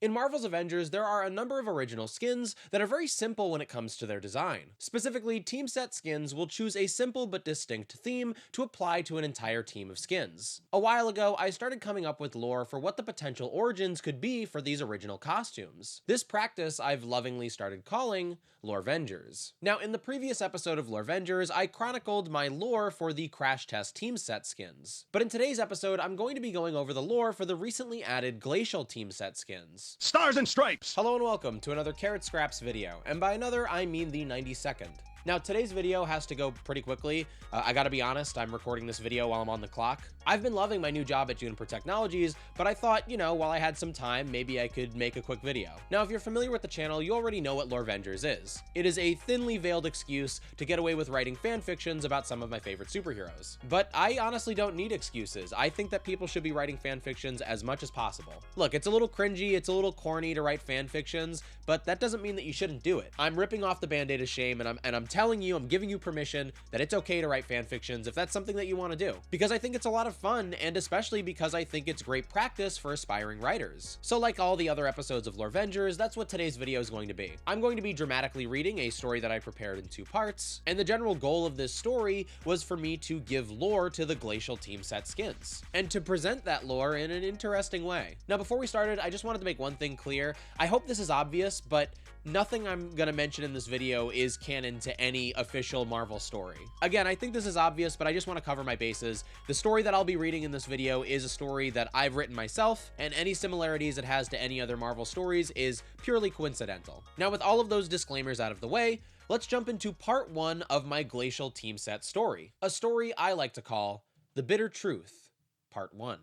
In Marvel's Avengers, there are a number of original skins that are very simple when it comes to their design. Specifically, team set skins will choose a simple but distinct theme to apply to an entire team of skins. A while ago, I started coming up with lore for what the potential origins could be for these original costumes. This practice I've lovingly started calling Lorevengers. Now, in the previous episode of Lorevengers, I chronicled my lore for the crash test team set skins. But in today's episode, I'm going to be going over the lore for the recently added Glacial team set skins. Stars and Stripes! Hello and welcome to another Carrot Scraps video, and by another, I mean the 92nd. Now, today's video has to go pretty quickly. I gotta be honest, I'm recording this video while I'm on the clock. I've been loving my new job at Juniper Technologies, but I thought, while I had some time, maybe I could make a quick video. Now, if you're familiar with the channel, you already know what Lorevengers is. It is a thinly veiled excuse to get away with writing fan fictions about some of my favorite superheroes. But I honestly don't need excuses. I think that people should be writing fan fictions as much as possible. Look, it's a little cringy, it's a little corny to write fan fictions, but that doesn't mean that you shouldn't do it. I'm ripping off the band-aid of shame, and I'm telling you, I'm giving you permission that it's okay to write fan fictions if that's something that you want to do. Because I think it's a lot of fun, and especially because I think it's great practice for aspiring writers. So like all the other episodes of Lorevengers, that's what today's video is going to be. I'm going to be dramatically reading a story that I prepared in 2 parts, and the general goal of this story was for me to give lore to the Glacial team set skins, and to present that lore in an interesting way. Now, before we started, I just wanted to make one thing clear. I hope this is obvious, but nothing I'm gonna mention in this video is canon to any official Marvel story. Again, I think this is obvious, but I just want to cover my bases. The story that I'll be reading in this video is a story that I've written myself, and any similarities it has to any other Marvel stories is purely coincidental. Now, with all of those disclaimers out of the way, let's jump into part 1 of my Glacial team set story. A story I like to call The Bitter Truth, Part 1.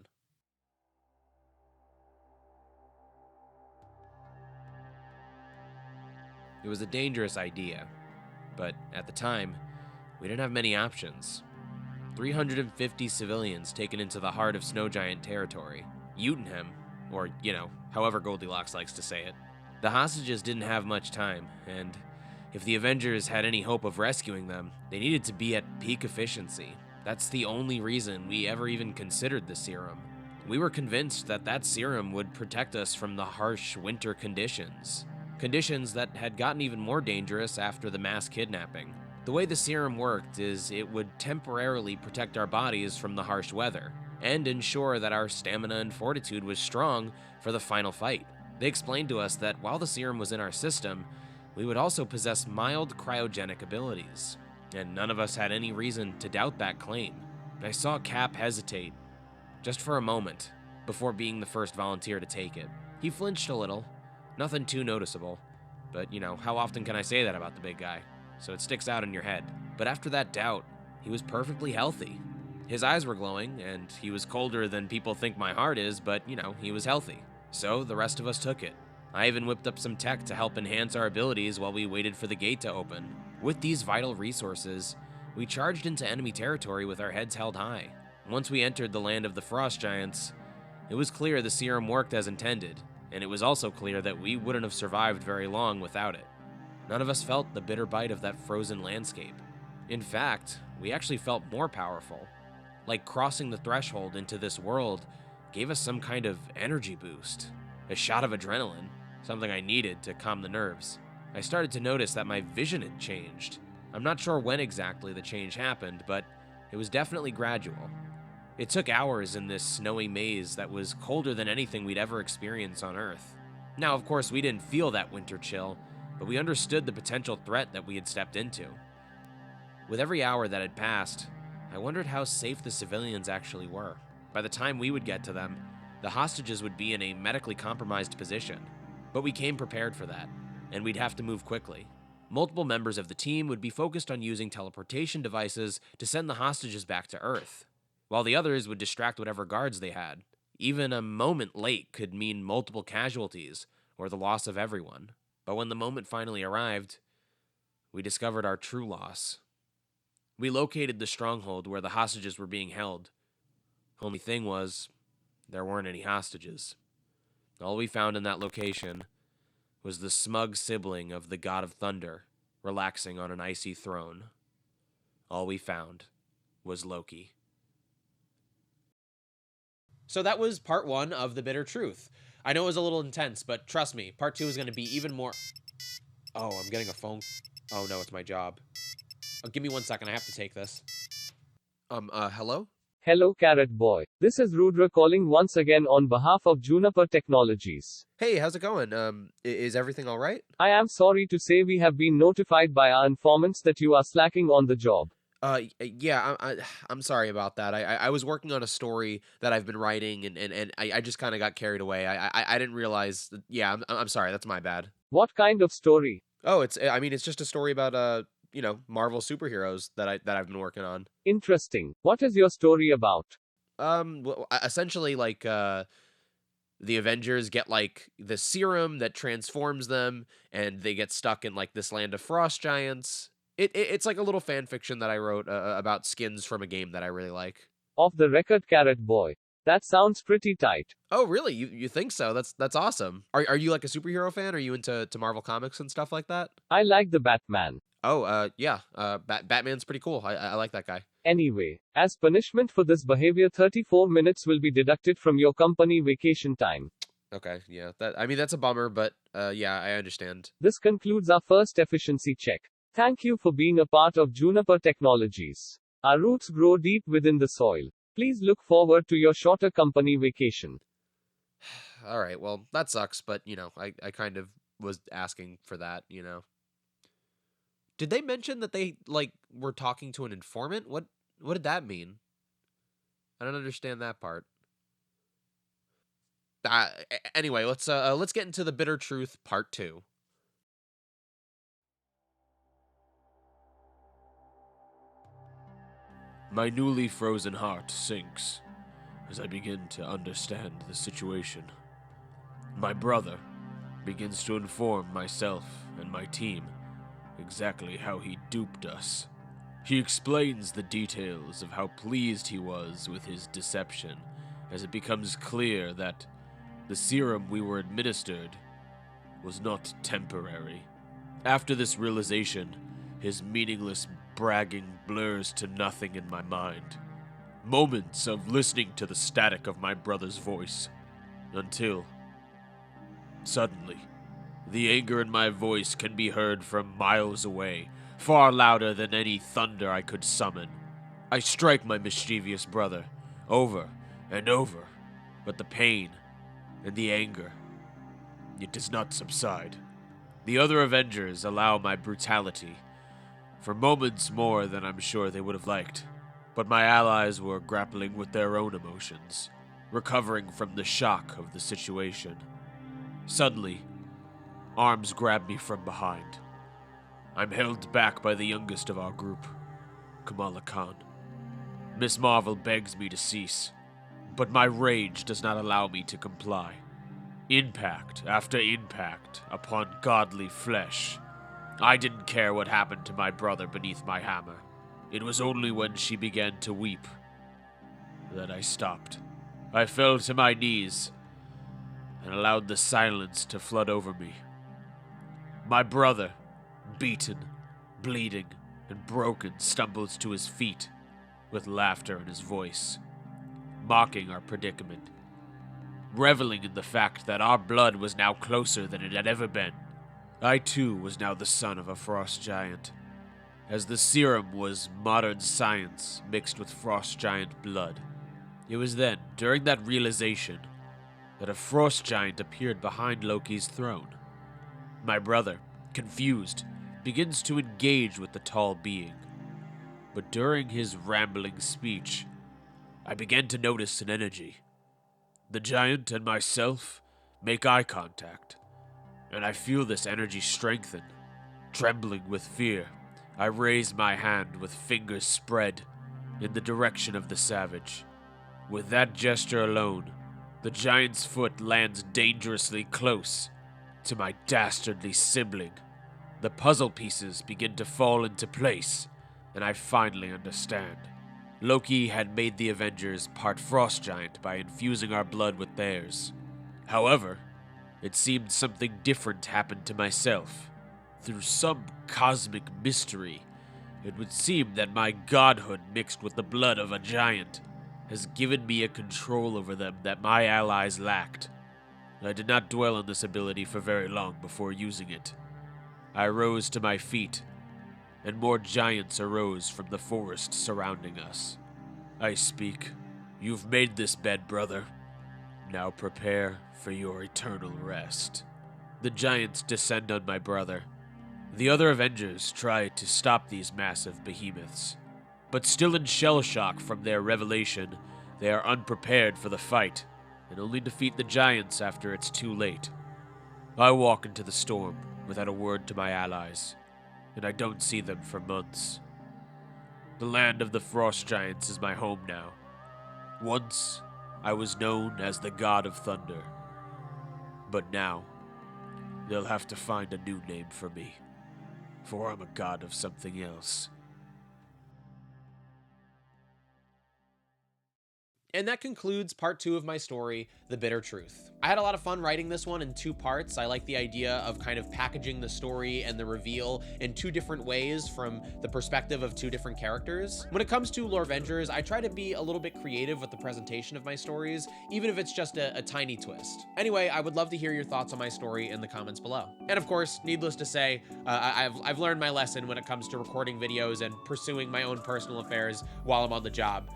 It was a dangerous idea, but at the time, we didn't have many options. 350 civilians taken into the heart of Snow Giant territory, Jotunheim, or, however Goldilocks likes to say it. The hostages didn't have much time, and if the Avengers had any hope of rescuing them, they needed to be at peak efficiency. That's the only reason we ever even considered the serum. We were convinced that that serum would protect us from the harsh winter conditions. Conditions that had gotten even more dangerous after the mass kidnapping. The way the serum worked is it would temporarily protect our bodies from the harsh weather, and ensure that our stamina and fortitude was strong for the final fight. They explained to us that while the serum was in our system, we would also possess mild cryogenic abilities, and none of us had any reason to doubt that claim. I saw Cap hesitate, just for a moment, before being the first volunteer to take it. He flinched a little. Nothing too noticeable, but how often can I say that about the big guy? So it sticks out in your head. But after that doubt, he was perfectly healthy. His eyes were glowing, and he was colder than people think my heart is, but he was healthy. So the rest of us took it. I even whipped up some tech to help enhance our abilities while we waited for the gate to open. With these vital resources, we charged into enemy territory with our heads held high. Once we entered the land of the Frost Giants, it was clear the serum worked as intended. And it was also clear that we wouldn't have survived very long without it. None of us felt the bitter bite of that frozen landscape. In fact, we actually felt more powerful. Like crossing the threshold into this world gave us some kind of energy boost. A shot of adrenaline, something I needed to calm the nerves. I started to notice that my vision had changed. I'm not sure when exactly the change happened, but it was definitely gradual. It took hours in this snowy maze that was colder than anything we'd ever experienced on Earth. Now, of course, we didn't feel that winter chill, but we understood the potential threat that we had stepped into. With every hour that had passed, I wondered how safe the civilians actually were. By the time we would get to them, the hostages would be in a medically compromised position. But we came prepared for that, and we'd have to move quickly. Multiple members of the team would be focused on using teleportation devices to send the hostages back to Earth, while the others would distract whatever guards they had. Even a moment late could mean multiple casualties, or the loss of everyone. But when the moment finally arrived, we discovered our true loss. We located the stronghold where the hostages were being held. Only thing was, there weren't any hostages. All we found in that location was the smug sibling of the God of Thunder, relaxing on an icy throne. All we found was Loki. So that was part 1 of The Bitter Truth. I know it was a little intense, but trust me, part 2 is going to be even more... Oh, I'm getting a phone... Oh, no, it's my job. Oh, give me 1 second, I have to take this. Hello? Hello, Carrot Boy. This is Rudra calling once again on behalf of Juniper Technologies. Hey, how's it going? Is everything all right? I am sorry to say we have been notified by our informants that you are slacking on the job. Yeah, I'm sorry about that. I was working on a story that I've been writing, and I just kind of got carried away. I didn't realize. Yeah, I'm sorry. That's my bad. What kind of story? Oh, it's just a story about Marvel superheroes that I've been working on. Interesting. What is your story about? Well, essentially, like, the Avengers get, like, the serum that transforms them, and they get stuck in, like, this land of frost giants. It's like a little fan fiction that I wrote about skins from a game that I really like. Off the record, Carrot Boy. That sounds pretty tight. Oh, really? You think so? That's awesome. Are you like a superhero fan? Are you into Marvel comics and stuff like that? I like the Batman. Oh, yeah. Batman's pretty cool. I like that guy. Anyway, as punishment for this behavior, 34 minutes will be deducted from your company vacation time. Okay, yeah. That's a bummer, but yeah, I understand. This concludes our first efficiency check. Thank you for being a part of Juniper Technologies. Our roots grow deep within the soil. Please look forward to your shorter company vacation. All right, well, that sucks, but, I kind of was asking for that. Did they mention that they, like, were talking to an informant? What did that mean? I don't understand that part. Anyway, let's get into the bitter truth, part 2. My newly frozen heart sinks as I begin to understand the situation. My brother begins to inform myself and my team exactly how he duped us. He explains the details of how pleased he was with his deception as it becomes clear that the serum we were administered was not temporary. After this realization, his meaningless bragging blurs to nothing in my mind. Moments of listening to the static of my brother's voice, until, suddenly, the anger in my voice can be heard from miles away, far louder than any thunder I could summon. I strike my mischievous brother, over and over, but the pain and the anger, it does not subside. The other Avengers allow my brutality, for moments more than I'm sure they would have liked, but my allies were grappling with their own emotions, recovering from the shock of the situation. Suddenly, arms grab me from behind. I'm held back by the youngest of our group, Kamala Khan. Miss Marvel begs me to cease, but my rage does not allow me to comply. Impact after impact upon godly flesh. I didn't care what happened to my brother beneath my hammer. It was only when she began to weep that I stopped. I fell to my knees and allowed the silence to flood over me. My brother, beaten, bleeding, and broken, stumbles to his feet with laughter in his voice, mocking our predicament, reveling in the fact that our blood was now closer than it had ever been. I too was now the son of a frost giant, as the serum was modern science mixed with frost giant blood. It was then, during that realization, that a frost giant appeared behind Loki's throne. My brother, confused, begins to engage with the tall being. But during his rambling speech, I began to notice an energy. The giant and myself make eye contact, and I feel this energy strengthen. Trembling with fear, I raise my hand with fingers spread in the direction of the savage. With that gesture alone, the giant's foot lands dangerously close to my dastardly sibling. The puzzle pieces begin to fall into place, and I finally understand. Loki had made the Avengers part frost giant by infusing our blood with theirs. However, it seemed something different happened to myself. Through some cosmic mystery, it would seem that my godhood mixed with the blood of a giant has given me a control over them that my allies lacked. I did not dwell on this ability for very long before using it. I rose to my feet, and more giants arose from the forest surrounding us. I speak. You've made this bed, brother. Now prepare for your eternal rest. The giants descend on my brother. The other Avengers try to stop these massive behemoths, but still in shell shock from their revelation, they are unprepared for the fight and only defeat the giants after it's too late. I walk into the storm without a word to my allies, and I don't see them for months. The land of the frost giants is my home now. Once, I was known as the God of Thunder, but now, they'll have to find a new name for me, for I'm a god of something else. And that concludes part 2 of my story, The Bitter Truth. I had a lot of fun writing this one in 2 parts. I like the idea of kind of packaging the story and the reveal in 2 different ways from the perspective of 2 different characters. When it comes to Lorevengers, I try to be a little bit creative with the presentation of my stories, even if it's just a tiny twist. Anyway, I would love to hear your thoughts on my story in the comments below. And of course, needless to say, I've learned my lesson when it comes to recording videos and pursuing my own personal affairs while I'm on the job.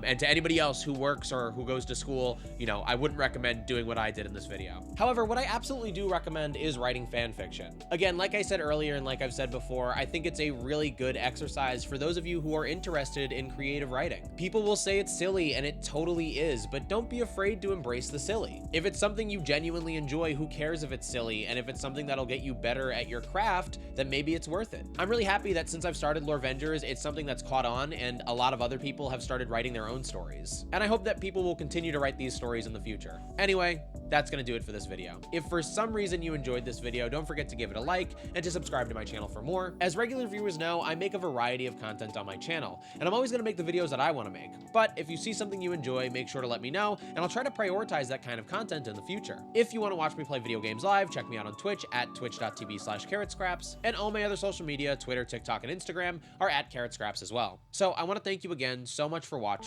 And to anybody else who works or who goes to school, I wouldn't recommend doing what I did in this video. However, what I absolutely do recommend is writing fan fiction. Again, like I said earlier and like I've said before, I think it's a really good exercise for those of you who are interested in creative writing. People will say it's silly, and it totally is, but don't be afraid to embrace the silly. If it's something you genuinely enjoy, who cares if it's silly? And if it's something that'll get you better at your craft, then maybe it's worth it. I'm really happy that since I've started Lorevengers, it's something that's caught on, and a lot of other people have started writing their own stories. And I hope that people will continue to write these stories in the future. Anyway, that's gonna do it for this video. If for some reason you enjoyed this video, don't forget to give it a like and to subscribe to my channel for more. As regular viewers know, I make a variety of content on my channel, and I'm always gonna make the videos that I wanna make. But if you see something you enjoy, make sure to let me know, and I'll try to prioritize that kind of content in the future. If you wanna watch me play video games live, check me out on Twitch at twitch.tv/carrotscraps, and all my other social media, Twitter, TikTok, and Instagram are at carrotscraps as well. So I wanna thank you again so much for watching,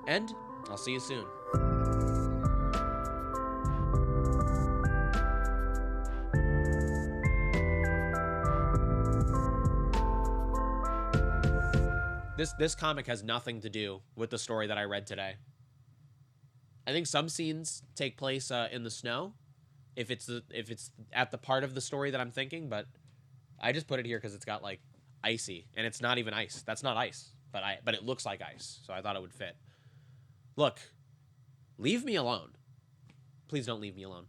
and I'll see you soon. This comic has nothing to do with the story that I read today. I think some scenes take place in the snow, if it's at the part of the story that I'm thinking, but I just put it here because it's got like icy, and it's not even ice. That's not ice, but it looks like ice, so I thought it would fit. Look, leave me alone. Please don't leave me alone.